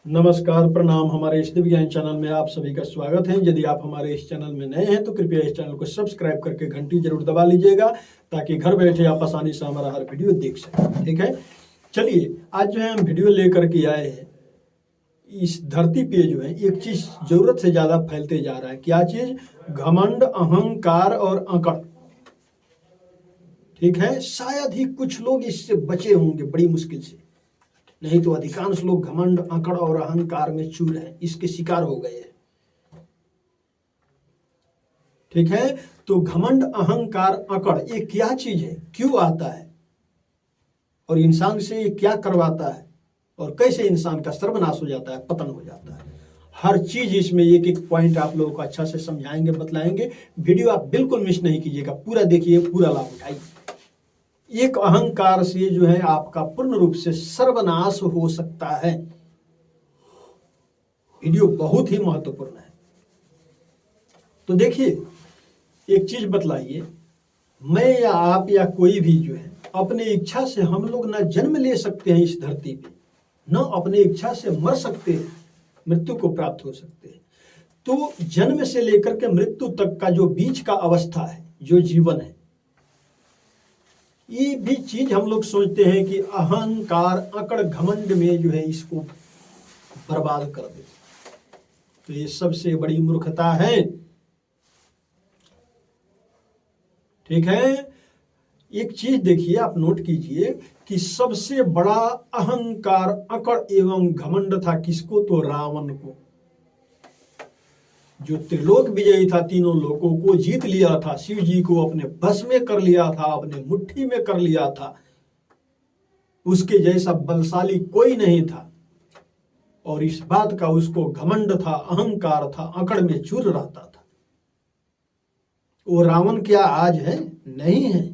नमस्कार, प्रणाम। हमारे इस दिव्य ज्ञान चैनल में आप सभी का स्वागत है। यदि आप हमारे इस चैनल में नए हैं तो कृपया इस चैनल को सब्सक्राइब करके घंटी जरूर दबा लीजिएगा, ताकि घर बैठे आप आसानी से हमारा हर वीडियो देख सकें। ठीक है, चलिए आज जो है हम वीडियो लेकर के आए हैं। इस धरती पे जो है एक चीज जरूरत से ज्यादा फैलते जा रहा है। क्या चीज? घमंड, अहंकार और अकड़। ठीक है, शायद ही कुछ लोग इससे बचे होंगे, बड़ी मुश्किल से। नहीं तो अधिकांश लोग घमंड, अकड़ और अहंकार में चूर हैं, इसके शिकार हो गए हैं। ठीक है, तो घमंड, अहंकार, अकड़ ये क्या चीज है, क्यों आता है और इंसान से ये क्या करवाता है और कैसे इंसान का सर्वनाश हो जाता है, पतन हो जाता है। हर चीज इसमें एक एक पॉइंट आप लोगों को अच्छा से समझाएंगे, बतलाएंगे। वीडियो आप बिल्कुल मिस नहीं कीजिएगा, पूरा देखिए, पूरा लाभ उठाइए। एक अहंकार से जो है आपका पूर्ण रूप से सर्वनाश हो सकता है। वीडियो बहुत ही महत्वपूर्ण है। तो देखिए, एक चीज बतलाइए, मैं या आप या कोई भी जो है अपने इच्छा से हम लोग ना जन्म ले सकते हैं इस धरती पे, न अपने इच्छा से मर सकते हैं, मृत्यु को प्राप्त हो सकते हैं। तो जन्म से लेकर के मृत्यु तक का जो बीच का अवस्था है, जो जीवन है, ये भी चीज हम लोग सोचते हैं कि अहंकार, अकड़, घमंड में जो है इसको बर्बाद कर दे। तो ये सबसे बड़ी मूर्खता है। ठीक है, एक चीज देखिए, आप नोट कीजिए कि सबसे बड़ा अहंकार, अकड़ एवं घमंड था किसको? तो रावण को, जो त्रिलोक विजयी था, तीनों लोकों को जीत लिया था, शिव जी को अपने बस में कर लिया था, अपने मुट्ठी में कर लिया था। उसके जैसा बलशाली कोई नहीं था, और इस बात का उसको घमंड था, अहंकार था, अकड़ में चूर रहता था। वो रावण क्या आज है? नहीं है।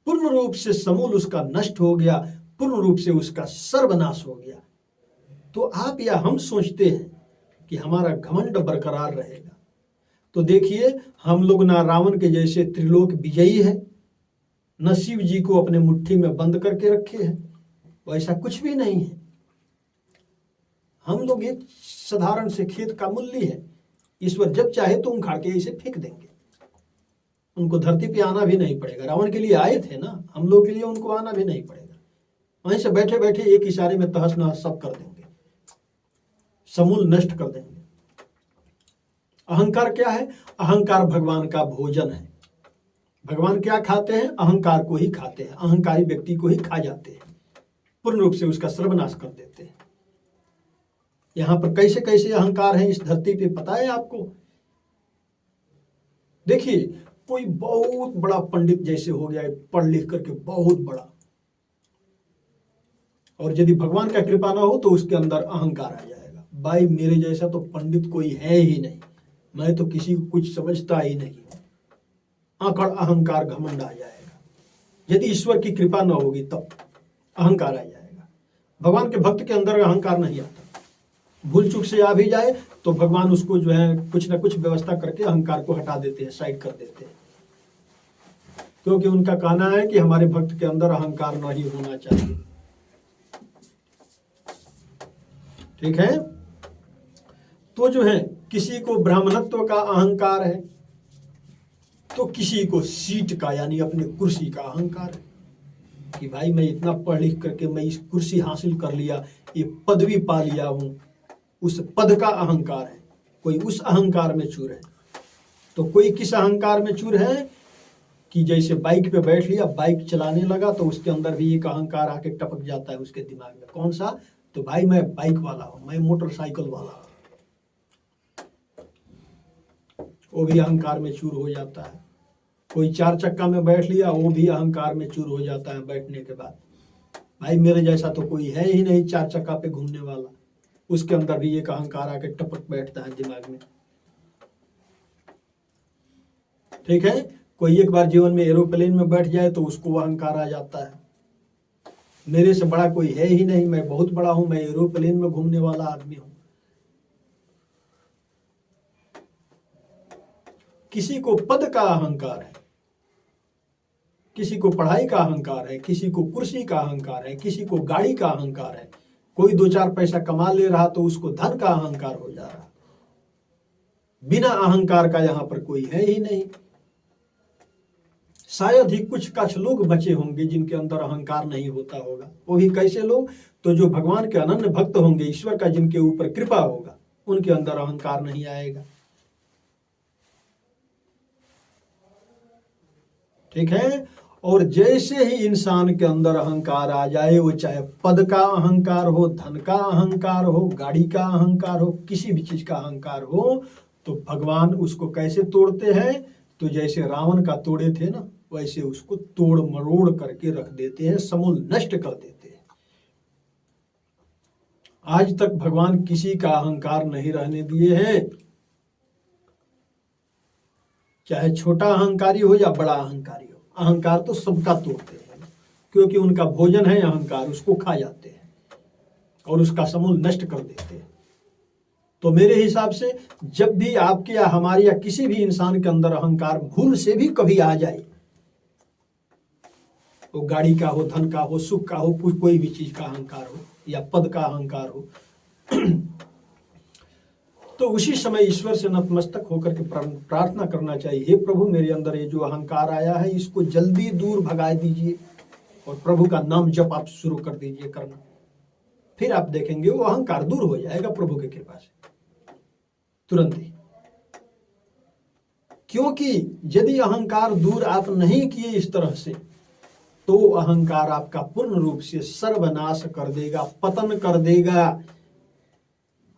पूर्ण रूप से समूल उसका नष्ट हो गया, पूर्ण रूप से उसका सर्वनाश हो गया। तो आप या हम सोचते हैं कि हमारा घमंड बरकरार रहेगा। तो देखिए, हम लोग ना रावण के जैसे त्रिलोक विजयी है, न शिव जी को अपने मुट्ठी में बंद करके रखे हैं। वैसा कुछ भी नहीं है। हम लोग एक साधारण से खेत का मूल्य है। ईश्वर जब चाहे तो उखाड़ के इसे फेंक देंगे। उनको धरती पे आना भी नहीं पड़ेगा। रावण के लिए आए थे ना, हम लोग के लिए उनको आना भी नहीं पड़ेगा। वहीं से बैठे बैठे एक इशारे में तहस नहस सब कर देंगे, समूल नष्ट कर देंगे। अहंकार क्या है? अहंकार भगवान का भोजन है। भगवान क्या खाते हैं? अहंकार को ही खाते हैं। अहंकारी व्यक्ति को ही खा जाते हैं, पूर्ण रूप से उसका सर्वनाश कर देते हैं। यहां पर कैसे कैसे अहंकार है इस धरती पे, पता है आपको? देखिए, कोई बहुत बड़ा पंडित जैसे हो गया है, पढ़ लिख करके बहुत बड़ा, और यदि भगवान का कृपा ना हो तो उसके अंदर अहंकार आ जाएगा। भाई, मेरे जैसा तो पंडित कोई है ही नहीं, मैं तो किसी को कुछ समझता ही नहीं। अकड़, अहंकार, घमंड आ जाएगा। यदि ईश्वर की कृपा न होगी तब अहंकार आ जाएगा। भगवान के भक्त के अंदर अहंकार नहीं आता। भूल चूक से आ भी जाए तो भगवान उसको जो है कुछ ना कुछ व्यवस्था करके अहंकार को हटा देते हैं, साइड कर देते हैं। क्योंकि उनका कहना है कि हमारे भक्त के अंदर अहंकार नहीं होना चाहिए। ठीक है, तो जो है किसी को ब्राह्मणत्व का अहंकार है, तो किसी को सीट का यानी अपने कुर्सी का अहंकार है कि भाई मैं इतना पढ़ लिख करके मैं इस कुर्सी हासिल कर लिया, ये पदवी पा लिया हूं, उस पद का अहंकार है। कोई उस अहंकार में चूर है। तो कोई किस अहंकार में चूर है कि जैसे बाइक पे बैठ लिया, बाइक चलाने लगा तो उसके अंदर भी एक अहंकार आके टपक जाता है उसके दिमाग में। कौन सा? तो भाई मैं बाइक वाला हूं, मैं मोटरसाइकिल वाला हूं। वो भी अहंकार में चूर हो जाता है। कोई चार चक्का में बैठ लिया, वो भी अहंकार में चूर हो जाता है बैठने के बाद। भाई मेरे जैसा तो कोई है ही नहीं चार चक्का पे घूमने वाला। उसके अंदर भी एक अहंकार आके टपक बैठता है दिमाग में। ठीक है, कोई एक बार जीवन में एरोप्लेन में बैठ जाए तो उसको अहंकार आ जाता है, मेरे से बड़ा कोई है ही नहीं, मैं बहुत बड़ा हूं, मैं एरोप्लेन में घूमने वाला आदमी हूं। किसी को पद का अहंकार है, किसी को पढ़ाई का अहंकार है, किसी को कुर्सी का अहंकार है, किसी को गाड़ी का अहंकार है, कोई 2-4 पैसा कमा ले रहा तो उसको धन का अहंकार हो जा रहा। बिना अहंकार का यहां पर कोई है ही नहीं। शायद ही कुछ लोग बचे होंगे जिनके अंदर अहंकार नहीं होता होगा। वो भी कैसे लोग? तो जो भगवान के अनन्य भक्त होंगे, ईश्वर का जिनके ऊपर कृपा होगा, उनके अंदर अहंकार नहीं आएगा। ठीक है। और जैसे ही इंसान के अंदर अहंकार आ जाए, वो चाहे पद का अहंकार हो, धन का अहंकार हो, गाड़ी का अहंकार हो, किसी भी चीज का अहंकार हो, तो भगवान उसको कैसे तोड़ते हैं? तो जैसे रावण का तोड़े थे ना, वैसे उसको तोड़ मरोड़ करके रख देते हैं, समूल नष्ट कर देते हैं। आज तक भगवान किसी का अहंकार नहीं रहने दिए हैं, चाहे छोटा अहंकारी हो या बड़ा अहंकारी हो। अहंकार तो सबका तोड़ते हैं, क्योंकि उनका भोजन है अहंकार, उसको खा जाते हैं और उसका समूल नष्ट कर देते हैं। तो मेरे हिसाब से जब भी आपके या हमारे या किसी भी इंसान के अंदर अहंकार भूल से भी कभी आ जाए, वो गाड़ी का हो, धन का हो, सुख का हो, कोई भी चीज का अहंकार हो या पद का अहंकार हो, तो उसी समय ईश्वर से नतमस्तक होकर के प्रार्थना करना चाहिए, हे प्रभु मेरे अंदर ये जो अहंकार आया है इसको जल्दी दूर भगा दीजिए, और प्रभु का नाम जप आप शुरू कर दीजिए करना। फिर आप देखेंगे वो अहंकार दूर हो जाएगा प्रभु की कृपा से, तुरंत ही। क्योंकि यदि अहंकार दूर आप नहीं किए इस तरह से, तो अहंकार आपका पूर्ण रूप से सर्वनाश कर देगा, पतन कर देगा।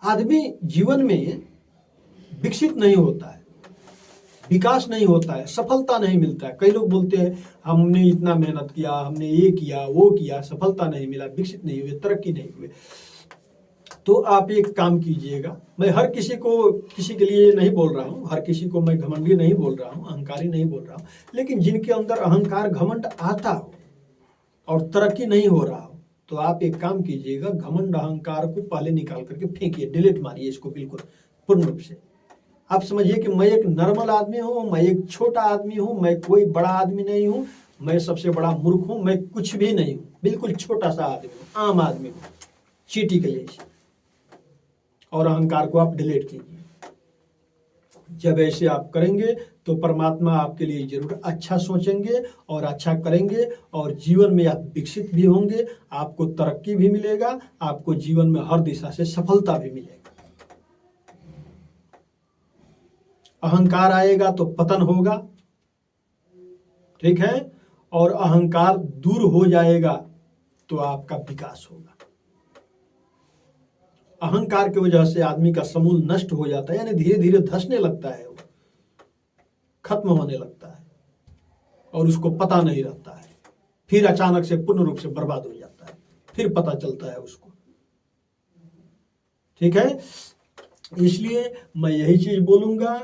आदमी जीवन में विकसित नहीं होता है, विकास नहीं होता है, सफलता नहीं मिलता है। कई लोग बोलते हैं हमने इतना मेहनत किया, हमने ये किया वो किया, सफलता नहीं मिला, विकसित नहीं हुए, तरक्की नहीं हुए। तो आप एक काम कीजिएगा, मैं हर किसी को किसी के लिए नहीं बोल रहा हूँ, हर किसी को मैं घमंडी नहीं बोल रहा हूँ, अहंकारी नहीं बोल रहा हूँ, लेकिन जिनके अंदर अहंकार घमंड आता हो और तरक्की नहीं हो रहा हो, तो आप एक काम कीजिएगा, घमंड अहंकार को पहले निकाल करके फेंकिए, डिलीट मारिए इसको बिल्कुल पूर्ण रूप से। आप समझिए कि मैं एक नॉर्मल आदमी हूँ, मैं एक छोटा आदमी हूँ, मैं कोई बड़ा आदमी नहीं हूँ, मैं सबसे बड़ा मूर्ख हूँ, मैं कुछ भी नहीं हूँ, बिल्कुल छोटा सा आदमी हूँ, आम आदमी हूँ, चींटी के जैसे। और अहंकार को आप डिलीट कीजिए। जब ऐसे आप करेंगे तो परमात्मा आपके लिए जरूर अच्छा सोचेंगे और अच्छा करेंगे, और जीवन में आप विकसित भी होंगे, आपको तरक्की भी मिलेगा, आपको जीवन में हर दिशा से सफलता भी मिलेगा। अहंकार आएगा तो पतन होगा, ठीक है, और अहंकार दूर हो जाएगा तो आपका विकास होगा। अहंकार की वजह से आदमी का समूल नष्ट हो जाता है, यानी धीरे धीरे धंसने लगता है, वो खत्म होने लगता है और उसको पता नहीं रहता है। फिर अचानक से पूर्ण रूप से बर्बाद हो जाता है, फिर पता चलता है उसको। ठीक है, इसलिए मैं यही चीज बोलूंगा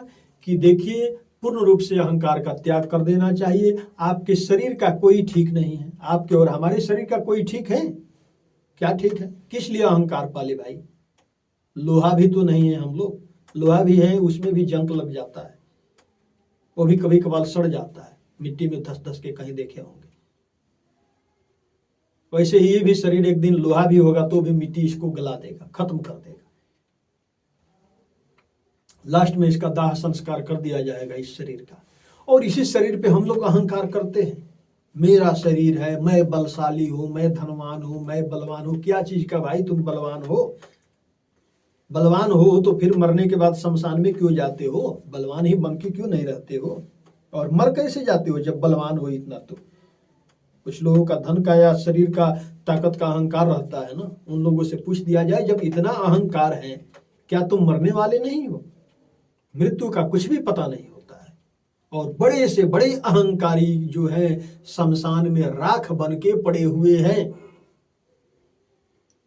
कि देखिए, पूर्ण रूप से अहंकार का त्याग कर देना चाहिए। आपके शरीर का कोई ठीक नहीं है, आपके और हमारे शरीर का कोई ठीक है क्या? ठीक है, किस लिए अहंकार पाले भाई? लोहा भी तो नहीं है हम लोग, लोहा भी है, उसमें भी जंग लग जाता है, वो भी कभी कभार सड़ जाता है, मिट्टी में धस धस के कहीं देखे होंगे। वैसे ही ये भी शरीर एक दिन लोहा भी होगा तो भी मिट्टी इसको गला देगा, खत्म कर देगा। लास्ट में इसका दाह संस्कार कर दिया जाएगा इस शरीर का। और इसी शरीर पे हम लोग अहंकार करते हैं, मेरा शरीर है, मैं बलशाली हूं, मैं धनवान हूं, मैं बलवान हूं। क्या चीज का भाई तुम बलवान हो? बलवान हो तो फिर मरने के बाद शमशान में क्यों जाते हो? बलवान ही बन के क्यों नहीं रहते हो? और मर कैसे जाते हो जब बलवान हो इतना? तो कुछ लोगों का धन का या शरीर का ताकत का अहंकार रहता है ना, उन लोगों से पूछ दिया जाए, जब इतना अहंकार है क्या तुम मरने वाले नहीं हो? मृत्यु का कुछ भी पता नहीं होता है। और बड़े से बड़े अहंकारी जो है शमशान में राख बन के पड़े हुए हैं।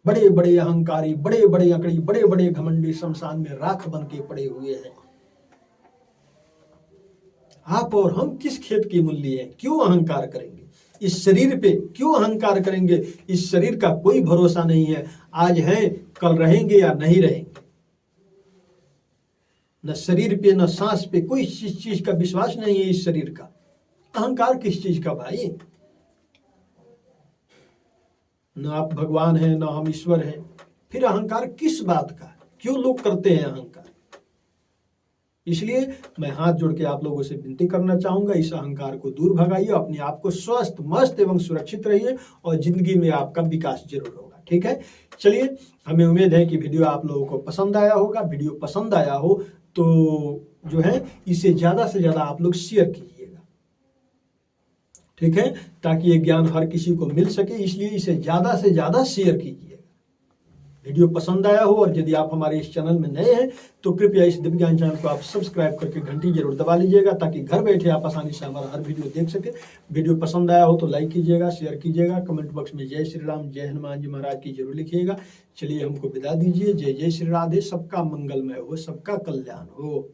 बड़े बड़े अहंकारी, बड़े बड़े अकड़ी, बड़े बड़े घमंडी शमशान में राख बन के पड़े हुए हैं। आप और हम किस खेत की मूल्य हैं? क्यों अहंकार करेंगे? इस शरीर पे क्यों अहंकार करेंगे? इस शरीर का कोई भरोसा नहीं है, आज हैं कल रहेंगे या नहीं रहेंगे। न शरीर पे न सांस पे कोई चीज का विश्वास नहीं है इस शरीर का। अहंकार किस चीज का भाई? न आप भगवान हैं, न हम ईश्वर हैं। फिर अहंकार किस बात का, क्यों लोग करते हैं अहंकार? इसलिए मैं हाथ जोड़ के आप लोगों से विनती करना चाहूंगा, इस अहंकार को दूर भगाइए, अपने आप को स्वस्थ, मस्त एवं सुरक्षित रहिए और जिंदगी में आपका विकास जरूर होगा। ठीक है, चलिए, हमें उम्मीद है कि वीडियो आप लोगों को पसंद आया होगा। वीडियो पसंद आया हो तो जो है इसे ज्यादा से ज्यादा आप लोग शेयर कीजिएगा, ठीक है, ताकि ये ज्ञान हर किसी को मिल सके। इसलिए इसे ज्यादा से ज्यादा शेयर कीजिएगा। वीडियो पसंद आया हो और यदि आप हमारे इस चैनल में नए हैं तो कृपया इस दिव्य ज्ञान चैनल को आप सब्सक्राइब करके घंटी जरूर दबा लीजिएगा, ताकि घर बैठे आप आसानी से हमारा हर वीडियो देख सके। वीडियो पसंद आया हो तो लाइक कीजिएगा, शेयर कीजिएगा, कमेंट बॉक्स में जय श्री राम, जय हनुमान जी महाराज की जरूर लिखिएगा। चलिए, हमको विदा दीजिए। जय जय श्री राधे। सबका मंगलमय हो, सबका कल्याण हो।